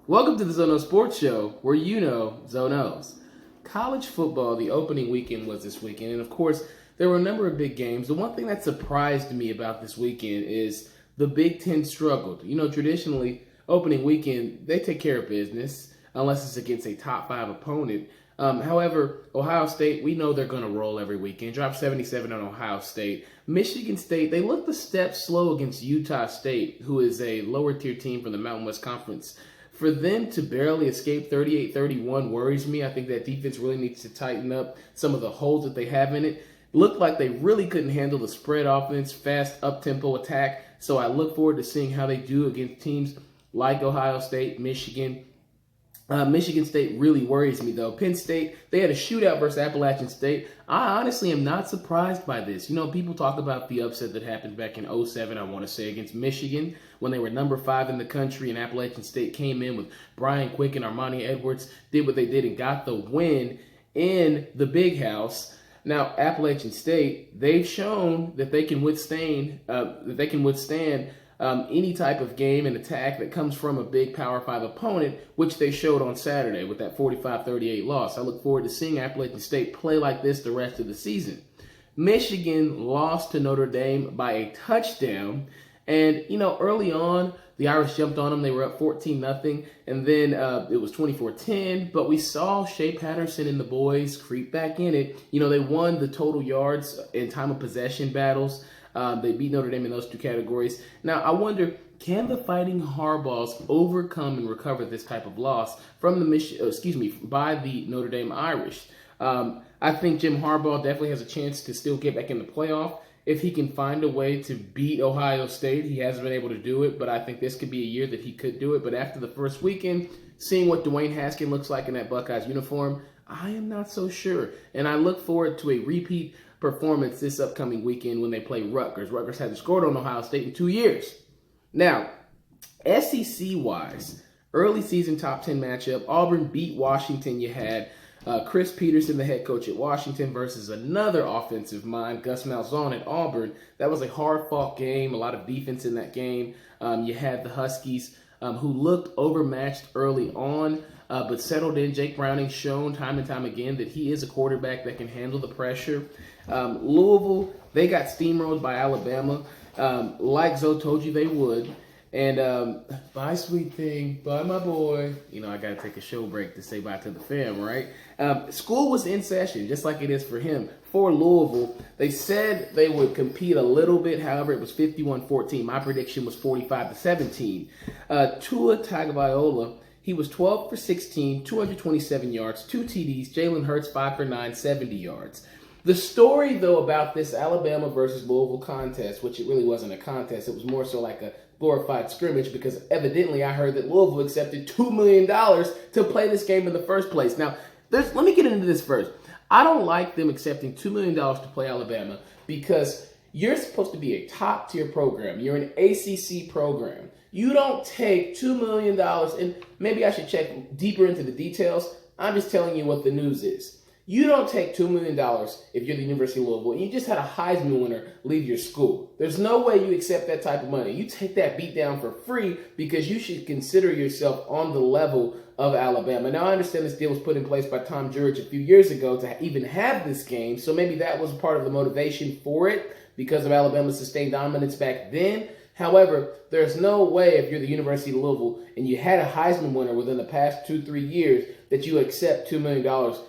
Welcome to the Zono Sports Show, where you know Zonos. College football, the opening weekend was this weekend, and of course, there were a number of big games. The one thing that surprised me about this weekend is the Big Ten struggled. You know, traditionally, opening weekend, they take care of business, unless it's against a top 5 opponent. However, Ohio State, we know they're going to roll every weekend. Drop 77 on Ohio State. Michigan State, they looked a step slow against Utah State, who is a lower tier team from the Mountain West Conference. For them to barely escape 38-31 worries me. I think that defense really needs to tighten up some of the holes that they have in it. Looked like they really couldn't handle the spread offense, fast up-tempo attack. So I look forward to seeing how they do against teams like Ohio State, Michigan. Michigan State really worries me, though. Penn State, they had a shootout versus Appalachian State. I honestly am not surprised by this. You know, people talk about the upset that happened back in 2007, I want to say, against Michigan when they were number 5 in the country and Appalachian State came in with Brian Quick and Armani Edwards, did what they did and got the win in the Big House. Now, Appalachian State, they've shown that they can withstand any type of game and attack that comes from a big Power 5 opponent, which they showed on Saturday with that 45-38 loss. I look forward to seeing Appalachian State play like this the rest of the season. Michigan lost to Notre Dame by a touchdown. And, you know, early on, the Irish jumped on them. They were up 14-0, and then it was 24-10. But we saw Shea Patterson and the boys creep back in it. You know, they won the total yards and time of possession battles. They beat Notre Dame in those 2 categories. Now, I wonder, can the Fighting Harbaughs overcome and recover this type of loss from by the Notre Dame Irish? I think Jim Harbaugh definitely has a chance to still get back in the playoff if he can find a way to beat Ohio State. He hasn't been able to do it, but I think this could be a year that he could do it. But after the first weekend, seeing what Dwayne Haskins looks like in that Buckeyes uniform, I am not so sure. And I look forward to a repeat performance this upcoming weekend when they play Rutgers. Rutgers hasn't scored on Ohio State in 2 years. Now, SEC-wise, early season top 10 matchup, Auburn beat Washington. You had Chris Peterson, the head coach at Washington, versus another offensive mind, Gus Malzahn at Auburn. That was a hard-fought game, a lot of defense in that game. You had the Huskies, who looked overmatched early on, but settled in. Jake Browning shown time and time again that he is a quarterback that can handle the pressure. Louisville, they got steamrolled by Alabama, like Zoe told you they would. And bye, sweet thing, bye, my boy. You know, I got to take a show break to say bye to the fam, right? School was in session, just like it is for him. For Louisville, they said they would compete a little bit. However, it was 51-14. My prediction was 45-17. Tua Tagovailoa, he was 12 for 16, 227 yards, 2 TDs. Jalen Hurts, 5 for 9, 70 yards. The story, though, about this Alabama versus Louisville contest, which it really wasn't a contest, it was more so like a glorified scrimmage, because evidently I heard that Louisville accepted $2 million to play this game in the first place. Now, let me get into this first. I don't like them accepting $2 million to play Alabama because you're supposed to be a top-tier program. You're an ACC program. You don't take $2 million, and maybe I should check deeper into the details. I'm just telling you what the news is. You don't take $2 million if you're the University of Louisville and you just had a Heisman winner leave your school. There's no way you accept that type of money. You take that beat down for free because you should consider yourself on the level of Alabama. Now, I understand this deal was put in place by Tom Jurich a few years ago to even have this game, so maybe that was part of the motivation for it because of Alabama's sustained dominance back then. However, there's no way if you're the University of Louisville and you had a Heisman winner within the past 2-3 years that you accept $2 million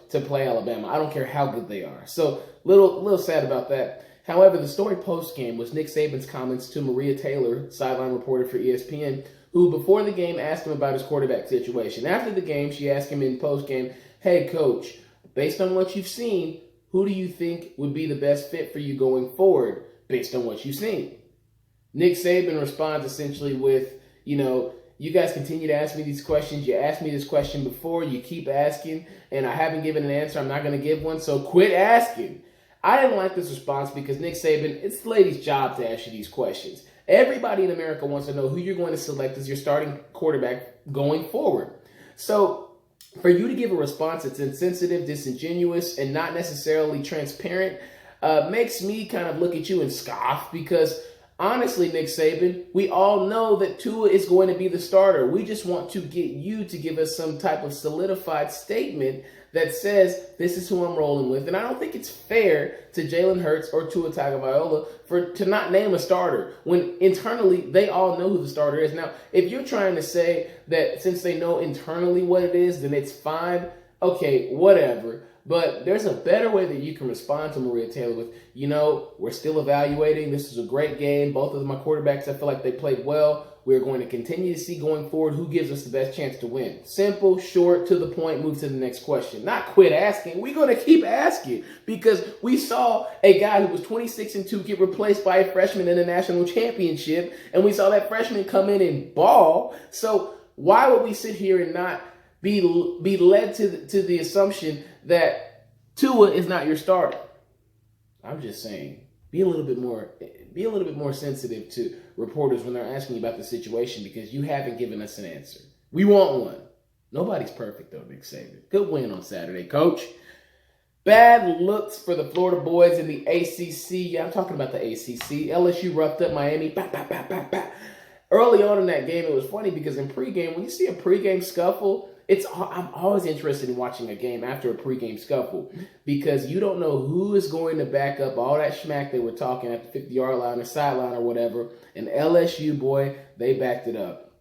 to play Alabama. I don't care how good they are. So, little sad about that. However, the story post-game was Nick Saban's comments to Maria Taylor, sideline reporter for ESPN, who before the game asked him about his quarterback situation. After the game, she asked him in post-game, hey, coach, based on what you've seen, who do you think would be the best fit for you going forward based on what you've seen? Nick Saban responds essentially with, you guys continue to ask me these questions. You asked me this question before. You keep asking, and I haven't given an answer. I'm not going to give one, so quit asking. I didn't like this response because Nick Saban, it's the lady's job to ask you these questions. Everybody in America wants to know who you're going to select as your starting quarterback going forward. So for you to give a response that's insensitive, disingenuous, and not necessarily transparent makes me kind of look at you and scoff because Honestly, Nick Saban, we all know that Tua is going to be the starter. We just want to get you to give us some type of solidified statement that says this is who I'm rolling with. And I don't think it's fair to Jalen Hurts or Tua Tagovailoa to not name a starter when internally they all know who the starter is. Now, if you're trying to say that since they know internally what it is, then it's fine, okay, whatever. But there's a better way that you can respond to Maria Taylor with, we're still evaluating. This was a great game. Both of my quarterbacks, I feel like they played well. We're going to continue to see going forward who gives us the best chance to win. Simple, short, to the point, move to the next question. Not quit asking. We're going to keep asking because we saw a guy who was 26-2 get replaced by a freshman in the national championship, and we saw that freshman come in and ball. So why would we sit here and not be led to the assumption that Tua is not your starter? I'm just saying, be a little bit more sensitive to reporters when they're asking you about the situation because you haven't given us an answer. We want one. Nobody's perfect though, Nick Saban. Good win on Saturday, Coach. Bad looks for the Florida boys in the ACC. Yeah, I'm talking about the ACC. LSU roughed up Miami. Bah, bah, bah, bah, bah. Early on in that game, it was funny because in pregame, when you see a pregame scuffle, I'm always interested in watching a game after a pregame scuffle because you don't know who is going to back up all that schmack they were talking at the 50-yard line or sideline or whatever. And LSU, boy, they backed it up.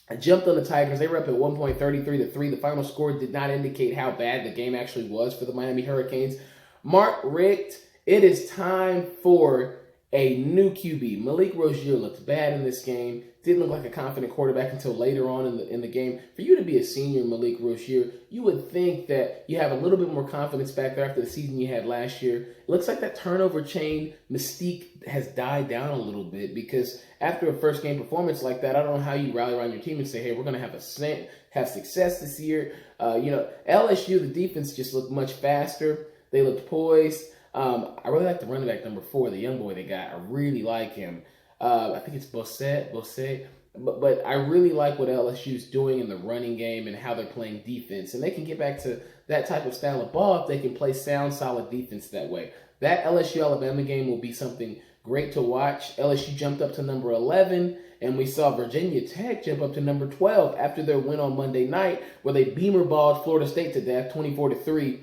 I jumped on the Tigers. They were up at 1.33-3. The final score did not indicate how bad the game actually was for the Miami Hurricanes. Mark Richt, it is time for a new QB. Malik Rozier looked bad in this game. Didn't look like a confident quarterback until later on in the game. For you to be a senior, Malik Rozier, you would think that you have a little bit more confidence back there after the season you had last year. It looks like that turnover chain mystique has died down a little bit because after a first game performance like that, I don't know how you rally around your team and say, hey, we're going to have success this year. LSU, the defense just looked much faster. They looked poised. I really like the running back number 4, the young boy they got. I really like him. I think it's Bosse. But I really like what LSU is doing in the running game and how they're playing defense. And they can get back to that type of style of ball if they can play sound, solid defense that way. That LSU-Alabama game will be something great to watch. LSU jumped up to number 11, and we saw Virginia Tech jump up to number 12 after their win on Monday night where they beamer-balled Florida State to death, 24-3.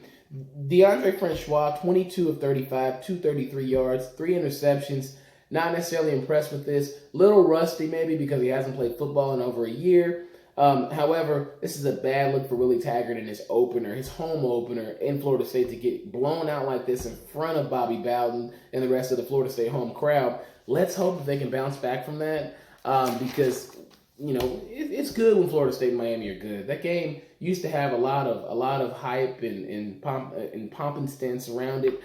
DeAndre Francois, 22 of 35, 233 yards, 3 interceptions. Not necessarily impressed with this. Little rusty maybe because he hasn't played football in over a year. However, this is a bad look for Willie Taggart in his home opener in Florida State to get blown out like this in front of Bobby Bowden and the rest of the Florida State home crowd. Let's hope that they can bounce back from that because it's good when Florida State and Miami are good. That game used to have a lot of hype and pomp and stance around it.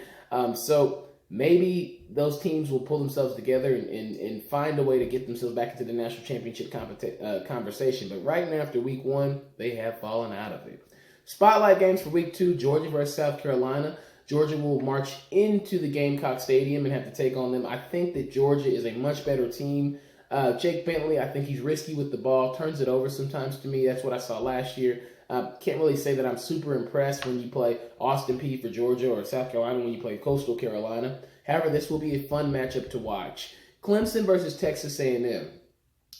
So maybe those teams will pull themselves together and find a way to get themselves back into the national championship conversation. But right now, after week 1, they have fallen out of it. Spotlight games for week 2, Georgia versus South Carolina. Georgia will march into the Gamecock Stadium and have to take on them. I think that Georgia is a much better team. Jake Bentley, I think he's risky with the ball, turns it over sometimes to me. That's what I saw last year. Can't really say that I'm super impressed when you play Austin Peay for Georgia or South Carolina when you play Coastal Carolina. However, this will be a fun matchup to watch. Clemson versus Texas A&M.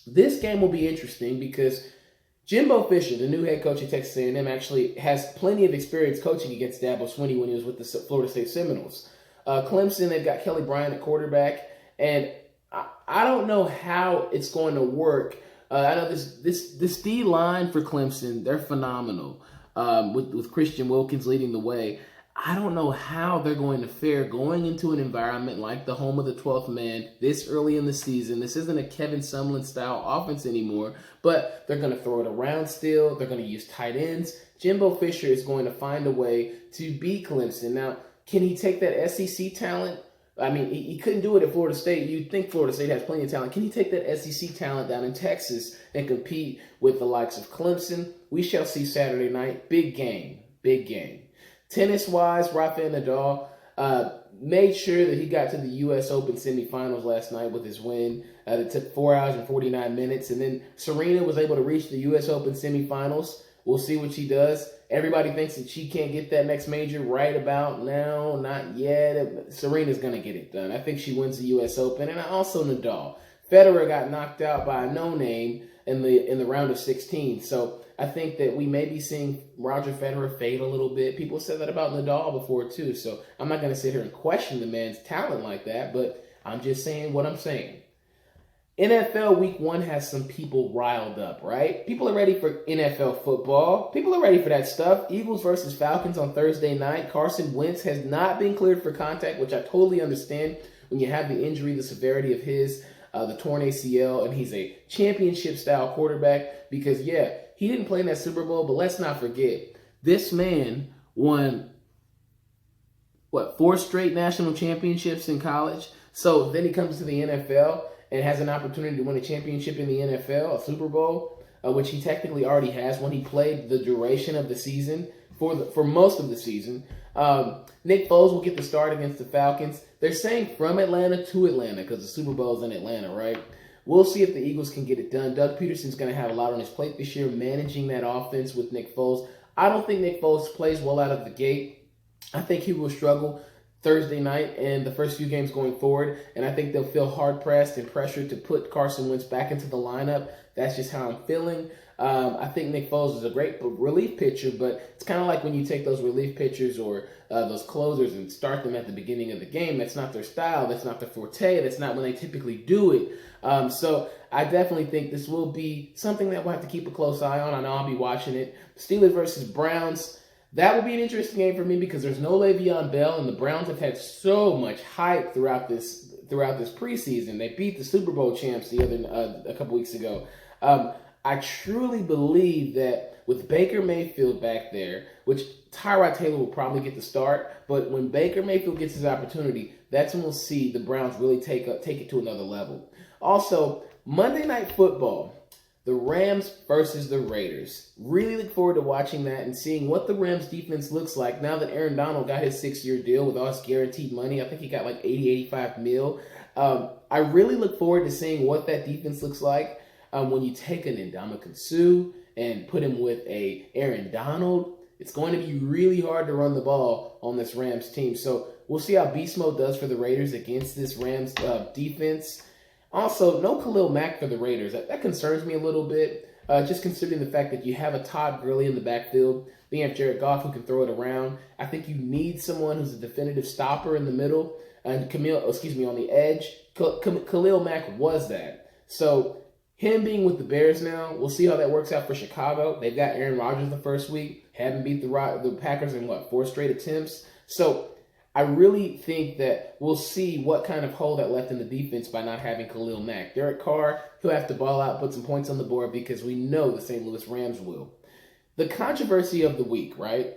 This game will be interesting because Jimbo Fisher, the new head coach at Texas A&M, actually has plenty of experience coaching against Dabo Swinney when he was with the Florida State Seminoles. Clemson, they've got Kelly Bryant at quarterback, and I don't know how it's going to work. I know this D line for Clemson, they're phenomenal. With Christian Wilkins leading the way, I don't know how they're going to fare going into an environment like the home of the 12th man this early in the season. This isn't a Kevin Sumlin style offense anymore, but they're going to throw it around still. They're going to use tight ends. Jimbo Fisher is going to find a way to beat Clemson. Now, can he take that SEC talent? I mean, he couldn't do it at Florida State. You'd think Florida State has plenty of talent. Can he take that SEC talent down in Texas and compete with the likes of Clemson? We shall see Saturday night. Big game. Big game. Tennis-wise, Rafael Nadal made sure that he got to the U.S. Open semifinals last night with his win. That took 4 hours and 49 minutes. And then Serena was able to reach the U.S. Open semifinals. We'll see what she does. everybody thinks that she can't get that next major right about now. Not yet. Serena's going to get it done. I think she wins the U.S. Open. And also Nadal. Federer got knocked out by a no-name in the round of 16. So I think that we may be seeing Roger Federer fade a little bit. People said that about Nadal before too. So I'm not going to sit here and question the man's talent like that, but I'm just saying what I'm saying. NFL Week 1 has some people riled up, right? People are ready for NFL football. People are ready for that stuff. Eagles versus Falcons on Thursday night. Carson Wentz has not been cleared for contact, which I totally understand when you have the injury, the severity of the torn ACL, and he's a championship-style quarterback because, yeah, he didn't play in that Super Bowl, but let's not forget, this man won, 4 straight national championships in college? So then he comes to the NFL and has an opportunity to win a championship in the NFL, a Super Bowl, which he technically already has when he played the duration of the season, for most of the season. Nick Foles will get the start against the Falcons. They're saying from Atlanta to Atlanta because the Super Bowl is in Atlanta, right? We'll see if the Eagles can get it done. Doug Peterson's going to have a lot on his plate this year, managing that offense with Nick Foles. I don't think Nick Foles plays well out of the gate. I think he will struggle Thursday night and the first few games going forward, and I think they'll feel hard-pressed and pressured to put Carson Wentz back into the lineup. That's just how I'm feeling. I think Nick Foles is a great relief pitcher, but it's kind of like when you take those relief pitchers or those closers and start them at the beginning of the game. That's not their style. That's not their forte. That's not when they typically do it. So I definitely think this will be something that we'll have to keep a close eye on. I know I'll be watching it. Steelers versus Browns. That will be an interesting game for me because there's no Le'Veon Bell, and the Browns have had so much hype throughout this preseason. They beat the Super Bowl champs a couple weeks ago. I truly believe that with Baker Mayfield back there, which Tyrod Taylor will probably get the start, but when Baker Mayfield gets his opportunity, that's when we'll see the Browns really take it to another level. Also, Monday Night Football. The Rams versus the Raiders. Really look forward to watching that and seeing what the Rams defense looks like now that Aaron Donald got his 6-year deal with all his guaranteed money. I think he got like 85 mil. I really look forward to seeing what that defense looks like when you take an Ndamukong Suh and put him with a Aaron Donald. It's going to be really hard to run the ball on this Rams team. So we'll see how Beast Mode does for the Raiders against this Rams defense. Also, no Khalil Mack for the Raiders. That concerns me a little bit, just considering the fact that you have a Todd Gurley in the backfield. Then you have Jared Goff who can throw it around. I think you need someone who's a definitive stopper in the middle and on the edge. Khalil Mack was that. So him being with the Bears now, we'll see how that works out for Chicago. They've got Aaron Rodgers the first week. Haven't beat the Packers in 4 straight attempts. So I really think that we'll see what kind of hole that left in the defense by not having Khalil Mack. Derek Carr, he'll have to ball out, put some points on the board because we know the St. Louis Rams will. The controversy of the week, right?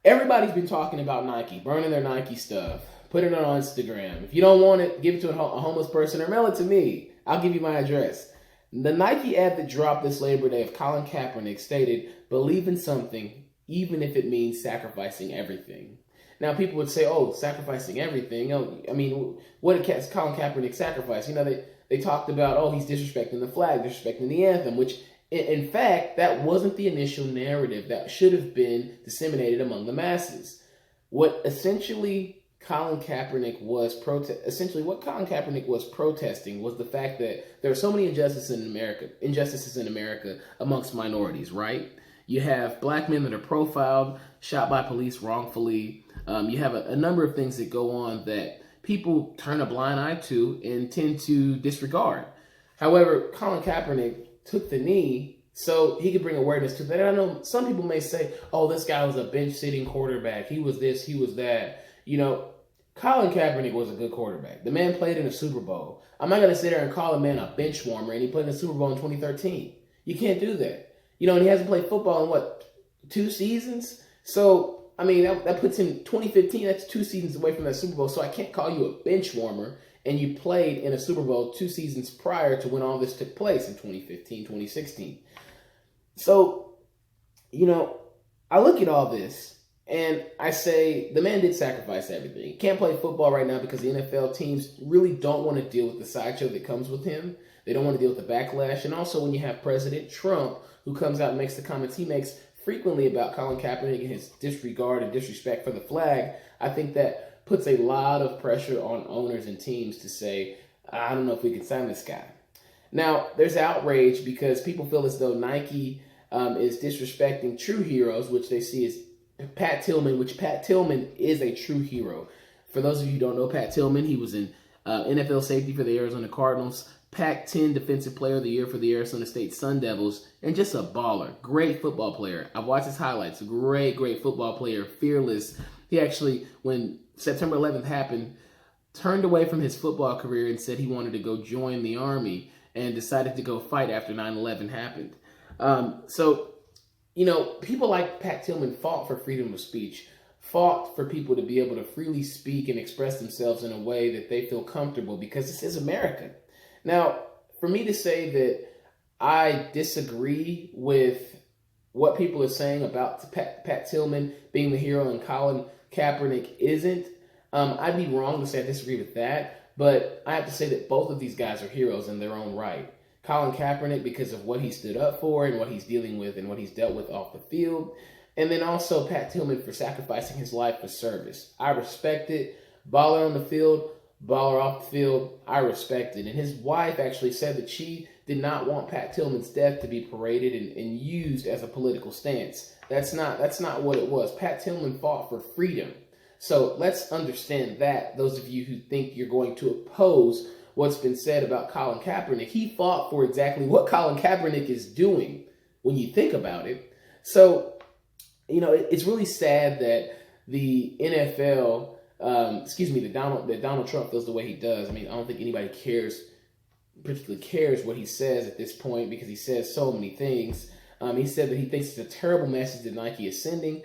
Everybody's been talking about Nike, burning their Nike stuff, putting it on Instagram. If you don't want it, give it to a homeless person or mail it to me. I'll give you my address. The Nike ad that dropped this Labor Day of Colin Kaepernick stated, "Believe in something, even if it means sacrificing everything." Now, people would say, oh, sacrificing everything. Oh, I mean, what did Colin Kaepernick sacrifice? You know, they talked about, oh, he's disrespecting the flag, disrespecting the anthem, which, in fact, that wasn't the initial narrative that should have been disseminated among the masses. What essentially Colin Kaepernick was protesting was the fact that there are so many injustices in America amongst minorities, right? You have black men that are profiled, shot by police wrongfully. You have a number of things that go on that people turn a blind eye to and tend to disregard. However, Colin Kaepernick took the knee so he could bring awareness to that. I know some people may say, oh, this guy was a bench-sitting quarterback. He was this, he was that. You know, Colin Kaepernick was a good quarterback. The man played in a Super Bowl. I'm not going to sit there and call a man a bench warmer, and he played in the Super Bowl in 2013. You can't do that. You know, and he hasn't played football in, 2 seasons? So, I mean, that puts him 2015, that's 2 seasons away from that Super Bowl. So I can't call you a bench warmer, and you played in a Super Bowl 2 seasons prior to when all this took place in 2015, 2016. So, you know, I look at all this, and I say the man did sacrifice everything. He can't play football right now because the NFL teams really don't want to deal with the sideshow that comes with him. They don't want to deal with the backlash. And also when you have President Trump, who comes out and makes the comments he makes, frequently about Colin Kaepernick and his disregard and disrespect for the flag, I think that puts a lot of pressure on owners and teams to say, I don't know if we can sign this guy. Now, there's outrage because people feel as though Nike is disrespecting true heroes, which they see as Pat Tillman, which Pat Tillman is a true hero. For those of you who don't know Pat Tillman, he was in NFL safety for the Arizona Cardinals, Pac-10 Defensive Player of the Year for the Arizona State Sun Devils, and just a baller. Great football player. I've watched his highlights. Great football player. Fearless. He actually, when September 11th happened, turned away from his football career and said he wanted to go join the Army and decided to go fight after 9/11 happened. So, you know, people like Pat Tillman fought for freedom of speech, fought for people to be able to freely speak and express themselves in a way that they feel comfortable because this is America. Now, for me to say that I disagree with what people are saying about Pat Tillman being the hero and Colin Kaepernick isn't, I'd be wrong to say I disagree with that, but I have to say that both of these guys are heroes in their own right. Colin Kaepernick because of what he stood up for and what he's dealing with and what he's dealt with off the field, and then also Pat Tillman for sacrificing his life for service. I respect it. Baller on the field, baller off the field, I respect it. And his wife actually said that she did not want Pat Tillman's death to be paraded and used as a political stance. That's not what it was. Pat Tillman fought for freedom. So let's understand that, those of you who think you're going to oppose what's been said about Colin Kaepernick, he fought for exactly what Colin Kaepernick is doing when you think about it. So, you know, it's really sad that the NFL, that Donald Trump feels the way he does. I mean, I don't think anybody particularly cares what he says at this point because he says so many things. He said that he thinks it's a terrible message that Nike is sending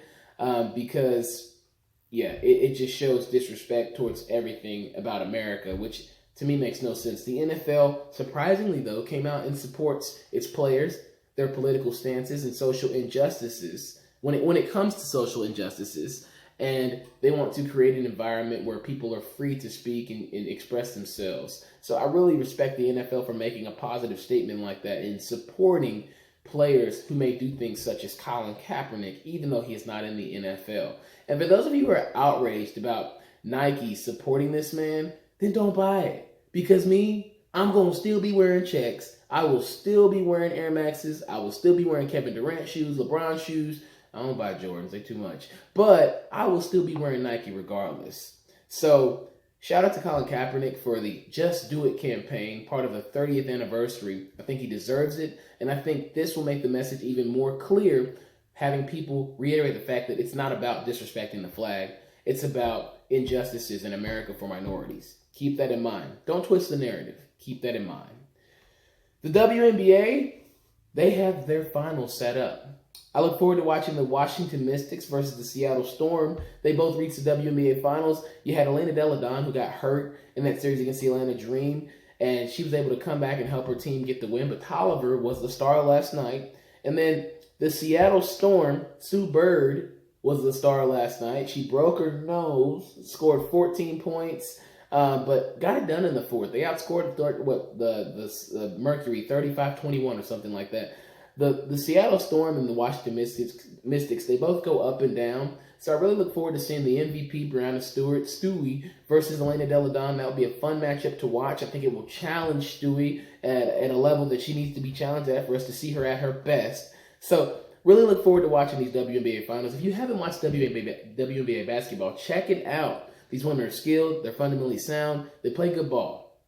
because, it just shows disrespect towards everything about America, which to me makes no sense. The NFL, surprisingly though, came out and supports its players, their political stances, and social injustices when it comes to social injustices. And they want to create an environment where people are free to speak and express themselves. So I really respect the NFL for making a positive statement like that and supporting players who may do things such as Colin Kaepernick, even though he is not in the NFL. And for those of you who are outraged about Nike supporting this man, then don't buy it. Because I'm going to still be wearing checks. I will still be wearing Air Maxes. I will still be wearing Kevin Durant shoes, LeBron shoes. I don't buy Jordans, they're too much. But I will still be wearing Nike regardless. So shout out to Colin Kaepernick for the Just Do It campaign, part of the 30th anniversary. I think he deserves it. And I think this will make the message even more clear, having people reiterate the fact that it's not about disrespecting the flag. It's about injustices in America for minorities. Keep that in mind. Don't twist the narrative. Keep that in mind. The WNBA, they have their finals set up. I look forward to watching the Washington Mystics versus the Seattle Storm. They both reached the WNBA Finals. You had Elena Delle Donne, who got hurt in that series against the Atlanta Dream, and she was able to come back and help her team get the win. But Tolliver was the star last night. And then the Seattle Storm, Sue Bird, was the star last night. She broke her nose, scored 14 points, but got it done in the fourth. They outscored the Mercury 35-21 or something like that. The Seattle Storm and the Washington Mystics, they both go up and down. So I really look forward to seeing the MVP, Brianna Stewie, versus Elena Delle Donne. That will be a fun matchup to watch. I think it will challenge Stewie at a level that she needs to be challenged at for us to see her at her best. So really look forward to watching these WNBA finals. If you haven't watched WNBA basketball, check it out. These women are skilled. They're fundamentally sound. They play good ball.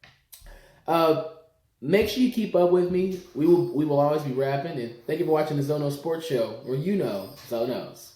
Make sure you keep up with me. We will always be rapping. And thank you for watching the Zono Sports Show, where you know Zonos.